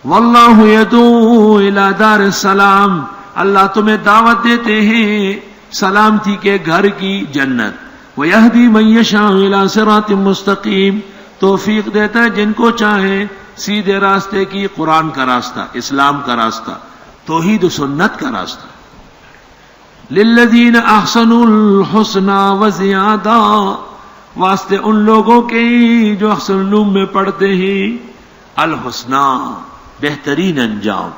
واللہ یدعو الی دار السلام، اللہ تمہیں دعوت دیتے ہیں سلامتی کے گھر کی، جنت۔ ویہدی من یشاء الی صراط مستقیم، توفیق دیتا ہے جن کو چاہے سیدھے راستے کی، قرآن کا راستہ، اسلام کا راستہ، توحید و سنت کا راستہ۔ للذین احسنوا الحسنی وزیادہ، واسطے ان لوگوں کے جو احسن العلوم میں پڑھتے ہیں، الحسنی بہترین انجام،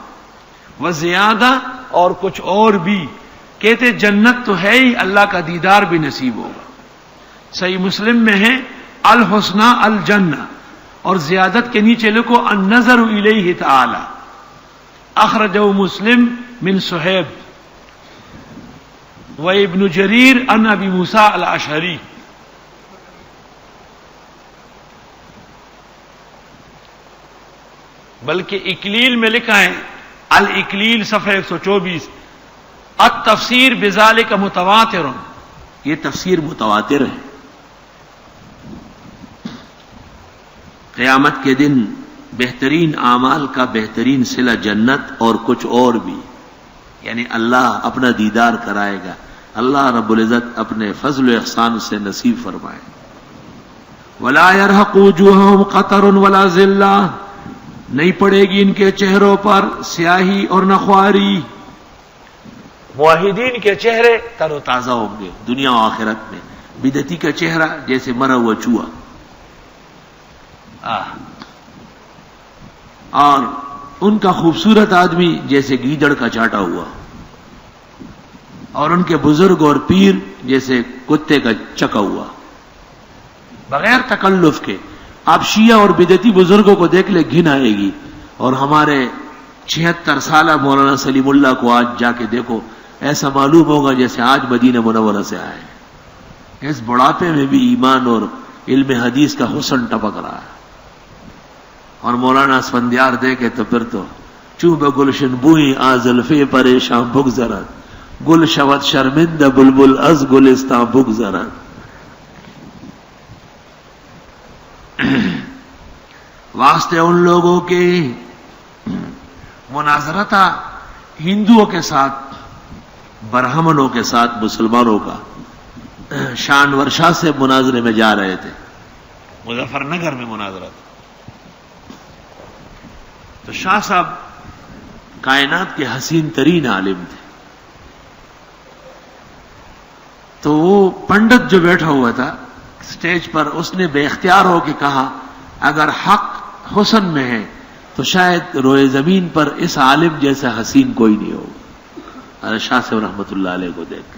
وزیادہ اور کچھ اور بھی، کہتے جنت تو ہے ہی، اللہ کا دیدار بھی نصیب ہوگا۔ صحیح مسلم میں ہے الحسنی الجنہ، اور زیادت کے نیچے لکھو النظر الیہ تعالی، اخرجہ مسلم من صہیب و ابن جریر عن ابی موسیٰ الاشعری۔ بلکہ اکلیل میں لکھا ہے، الاکلیل صفحہ 124، التفسیر بذالک متواتر، یہ تفسیر متواتر ہے۔ قیامت کے دن بہترین اعمال کا بہترین صلہ جنت اور کچھ اور بھی، یعنی اللہ اپنا دیدار کرائے گا، اللہ رب العزت اپنے فضل و احسان سے نصیب فرمائے۔ ولا يرهق وجوههم قطر ولا ذلہ، نہیں پڑے گی ان کے چہروں پر سیاہی اور نہ خواری۔ موحدین کے چہرے تر و تازہ ہوں گے دنیا و آخرت میں، بدعتی کا چہرہ جیسے مرا ہوا چوہا، اور ان کا خوبصورت آدمی جیسے گیدڑ کا چاٹا ہوا، اور ان کے بزرگ اور پیر جیسے کتے کا چکا ہوا، بغیر تکلف کے۔ آپ شیعہ اور بدعتی بزرگوں کو دیکھ لے گھن آئے گی، اور ہمارے 76 سالہ مولانا سلیم اللہ کو آج جا کے دیکھو، ایسا معلوم ہوگا جیسے آج مدینہ منورہ سے آئے۔ اس بڑھاپے میں بھی ایمان اور علم حدیث کا حسن ٹپک رہا ہے۔ اور مولانا اسفندیار دیکھے تو پھر تو چوب گلشن بوئی آزلفے پریشاں بگذرد، گل شود شرمندہ بلبل از گلستاں بگذرد۔ واسطے ان لوگوں کے مناظرہ تھا ہندوؤں کے ساتھ، برہمنوں کے ساتھ مسلمانوں کا، شان ورشا سے مناظرے میں جا رہے تھے، مظفر نگر میں مناظرہ تھا۔ تو شاہ صاحب کائنات کے حسین ترین عالم تھے، تو وہ پنڈت جو بیٹھا ہوا تھا اسٹیج پر، اس نے بے اختیار ہو کے کہا اگر حق حسن میں ہے تو شاید روئے زمین پر اس عالم جیسا حسین کوئی نہیں ہوگا۔ ارے شاہ صاحب رحمت اللہ علیہ کو دیکھ،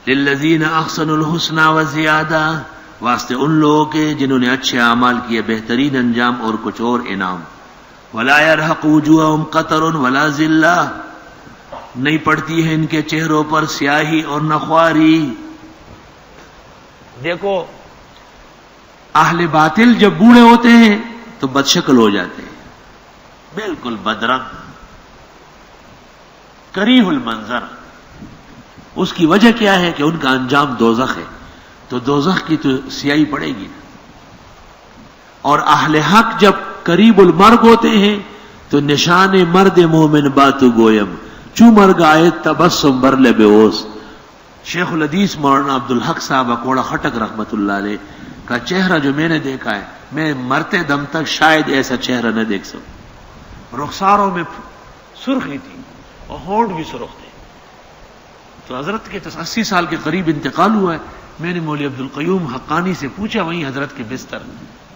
للذین احسنوا الحسنی وزیادہ، واسطے ان لوگوں کے جنہوں نے اچھے اعمال کیے بہترین انجام اور کچھ اور انعام۔ ولا يرهق وجوههم قطر ولا ذلہ، نہیں پڑتی ہے ان کے چہروں پر سیاہی اور نہ خواری۔ دیکھو اہل باطل جب بوڑھے ہوتے ہیں تو بدشکل ہو جاتے ہیں، بالکل بدرنگ، کریہ المنظر۔ اس کی وجہ کیا ہے کہ ان کا انجام دوزخ ہے، تو دوزخ کی تو سیاہی پڑے گی نا۔ اور اہل حق جب قریب المرگ ہوتے ہیں تو نشان مرد مومن باتو گویم، چو مرگ آئے تبسم بر لب اوس۔ شیخ الحدیث مولانا عبدالحق صاحب اکوڑا خٹک رحمت اللہ علیہ کا چہرہ جو میں نے دیکھا ہے، میں مرتے دم تک شاید ایسا چہرہ نہ دیکھ سکوں۔ رخساروں میں سرخی تھی اور ہونٹ بھی سرخ تھے۔ تو حضرت کے 80 سال کے قریب انتقال ہوا ہے۔ میں نے مولوی عبدالقیوم حقانی سے پوچھا وہیں حضرت کے بستر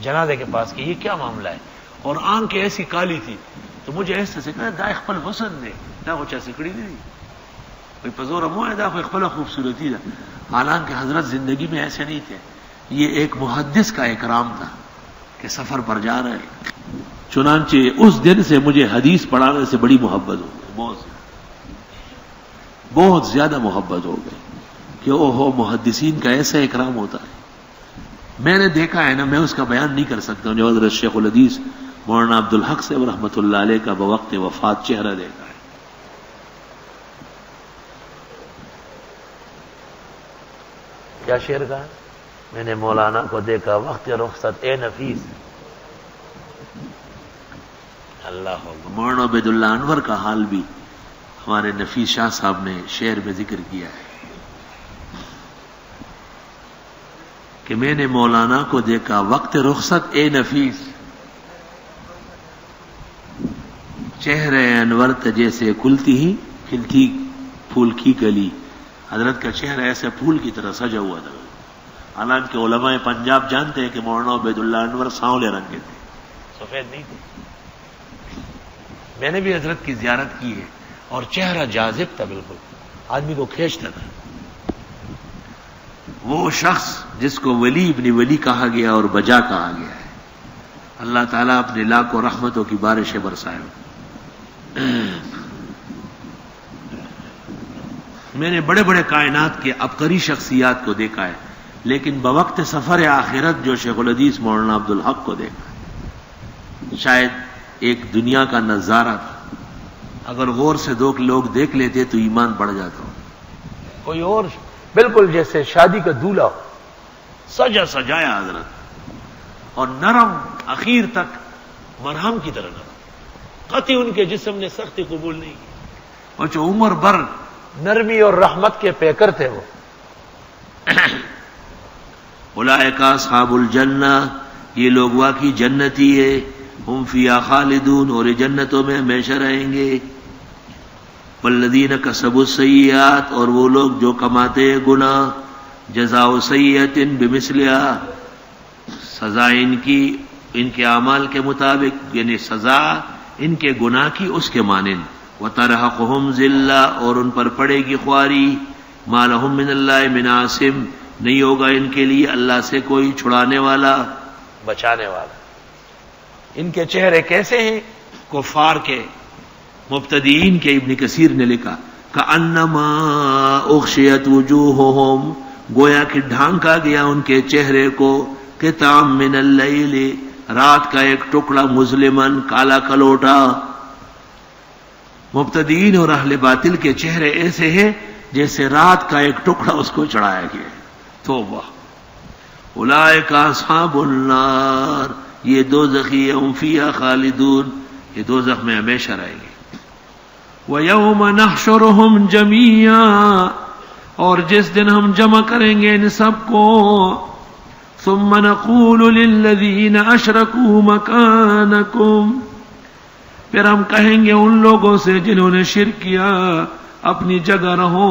جنازے کے پاس کہ یہ کیا معاملہ ہے، اور آنکھیں ایسی کالی تھی، تو مجھے ایسا سے کہا دا اخپل حسن دے، دا وہ چا سکڑی دی کوئی پزور امو ہے، دا کوئی اخپل خوبصورتی دا۔ حالانکہ حضرت زندگی میں ایسے نہیں تھے، یہ ایک محدث کا اکرام تھا کہ سفر پر جا رہے۔ چنانچہ اس دن سے مجھے حدیث پڑھانے سے بڑی محبت ہو گئی، بہت زیادہ محبت ہو گئی کہ اوہو محدثین کا ایسا اکرام ہوتا ہے۔ میں نے دیکھا ہے نا، میں اس کا بیان نہیں کر سکتا ہوں جو حضرت شیخ الحدیث مولانا عبدالحق صاحب رحمۃ اللہ علیہ کا بوقت وفات چہرہ دیکھا ہے۔ کیا شعر کہا؟ میں نے مولانا کو دیکھا وقت رخصت اے نفیس. اللہ مولانا عبید اللہ انور کا حال بھی ہمارے نفیس شاہ صاحب نے شعر میں ذکر کیا ہے کہ میں نے مولانا کو دیکھا وقت رخصت اے نفیس، چہرے انور جیسے کھلتی ہی کھلتی پھول کی کلی. حضرت کا چہرہ ایسے پھول کی طرح سجا ہوا تھا. حالانکہ علماء پنجاب جانتے ہیں کہ مولانا عبید اللہ انور سانولے رنگ کے تھے، سفید نہیں تھے. میں نے بھی حضرت کی زیارت کی ہے اور چہرہ جاذب تھا، بالکل آدمی کو کھینچتا تھا. وہ شخص جس کو ولی ابن ولی کہا گیا اور بجا کہا گیا ہے، اللہ تعالیٰ اپنے لاکھوں رحمتوں کی بارشیں برسائے. میں نے بڑے بڑے کائنات کے عبقری شخصیات کو دیکھا ہے، لیکن بوقت سفر آخرت جو شیخ الحدیث مولانا عبدالحق کو دیکھا شاید ایک دنیا کا نظارہ تھا. اگر غور سے دو لوگ دیکھ لیتے تو ایمان بڑھ جاتا. کوئی اور بالکل جیسے شادی کا دولہا ہو، سجا سجایا حضرت، اور نرم اخیر تک مرہم کی طرح نرم. قطعی ان کے جسم نے سختی قبول نہیں کی، اور جو عمر بھر نرمی اور رحمت کے پیکر تھے وہ. اولئک اصحاب الجنہ، یہ لوگ واقعی جنتی ہے. ہم فیہا خالدون، اور یہ جنتوں میں ہمیشہ رہیں گے. والذین کسبوا السیئات، اور وہ لوگ جو کماتے گناہ، جزاء سیئۃ بمثلھا، سزا ان کی ان کے اعمال کے مطابق، یعنی سزا ان کے گناہ کی اس کے مانند. وترہقہم ذلہ، اور ان پر پڑے گی خواری. ما لہم من اللہ من عاصم، نہیں ہوگا ان کے لیے اللہ سے کوئی چھڑانے والا، بچانے والا. ان کے چہرے کیسے ہیں؟ کفار کے مبتدئین کے ابن کثیر نے لکھا کأنما اغشیت وجوہہم، گویا کہ ڈھانکا گیا ان کے چہرے کو قطعا من اللیل، رات کا ایک ٹکڑا، مظلمن، کالا کلوٹا. مبتدئین اور اہل باطل کے چہرے ایسے ہیں جیسے رات کا ایک ٹکڑا اس کو چڑھایا گیا. توبہ. اولئک اصحاب النار، یہ دوزخی ہم فیہا خالدون، یہ دوزخ میں ہمیشہ رہیں گے. وَيَوْمَ نَحْشُرُهُمْ جَمِيعًا، اور جس دن ہم جمع کریں گے ان سب کو. ثُمَّ نَقُولُ لِلَّذِينَ أَشْرَكُوا مَكَانَكُمْ، پھر ہم کہیں گے ان لوگوں سے جنہوں نے شرک کیا، اپنی جگہ رہو.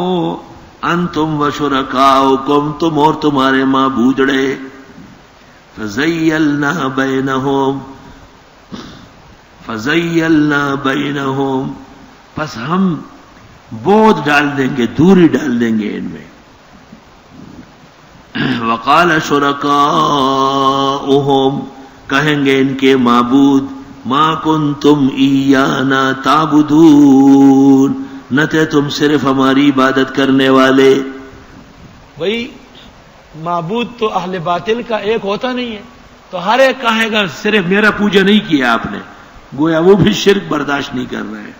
انتم وشرکاؤکم، تم اور تمہارے معبودڑے. فزیلنا بینہم، پس ہم بود ڈال دیں گے، دوری ڈال دیں گے ان میں. وقال شرکاؤہم، کہیں گے ان کے معبود، ما کنتم ایانا تعبدون، نہ تھے تم صرف ہماری عبادت کرنے والے. بھئی معبود تو اہل باطل کا ایک ہوتا نہیں ہے، تو ہر ایک کہے گا صرف میرا پوجا نہیں کیا آپ نے، گویا وہ بھی شرک برداشت نہیں کر رہے ہیں.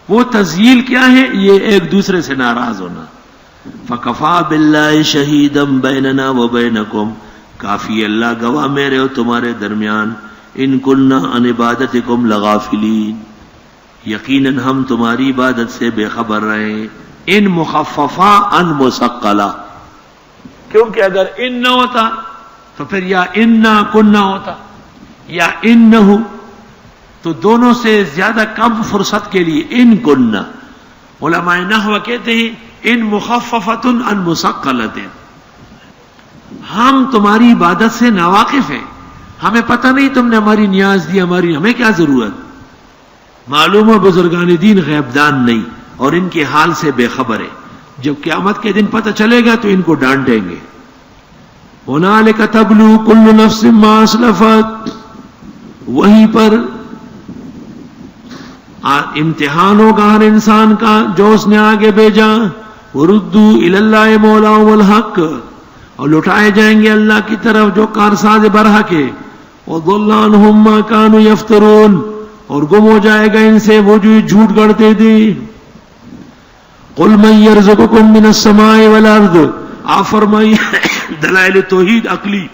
وہ تزیل کیا ہے؟ یہ ایک دوسرے سے ناراض ہونا. فکفا باللہ شہیدا بیننا وبینکم، کافی اللہ گواہ میرے اور تمہارے درمیان. ان کننا عن عبادتکم لغافلین، یقیناً ہم تمہاری عبادت سے بے خبر رہے. ان مخففہ ان مثقلہ، کیونکہ اگر ان نہ ہوتا تو پھر یا انا کننا ہوتا یا انہو، تو دونوں سے زیادہ کم فرصت کے لیے ان کننا. علماء نحو کہتے ہیں ان مخففۃ عن مثقلۃ، ہم تمہاری عبادت سے ناواقف ہیں، ہمیں پتہ نہیں تم نے ہماری نیاز دی، ہمیں کیا ضرورت. معلوم ہے بزرگان دین غیب دان نہیں اور ان کے حال سے بے خبر ہے. جب قیامت کے دن پتہ چلے گا تو ان کو ڈانٹیں گے. ہنالک تبلو کل نفس ما اسلفت، وہیں پر امتحان ہوگا ہر انسان کا جو اس نے آگے بھیجا. وردوا الی اللہ مولاهم الحق، اور لٹائے جائیں گے اللہ کی طرف جو کارساز برحق ہے. وضل عنہم ما كانوا یفترون، اور گم ہو جائے گا ان سے وہ جو جھوٹ گڑتے تھے. قل من یرزقکم من السماء والارض، آپ فرمائیے دلائل توحید عقلی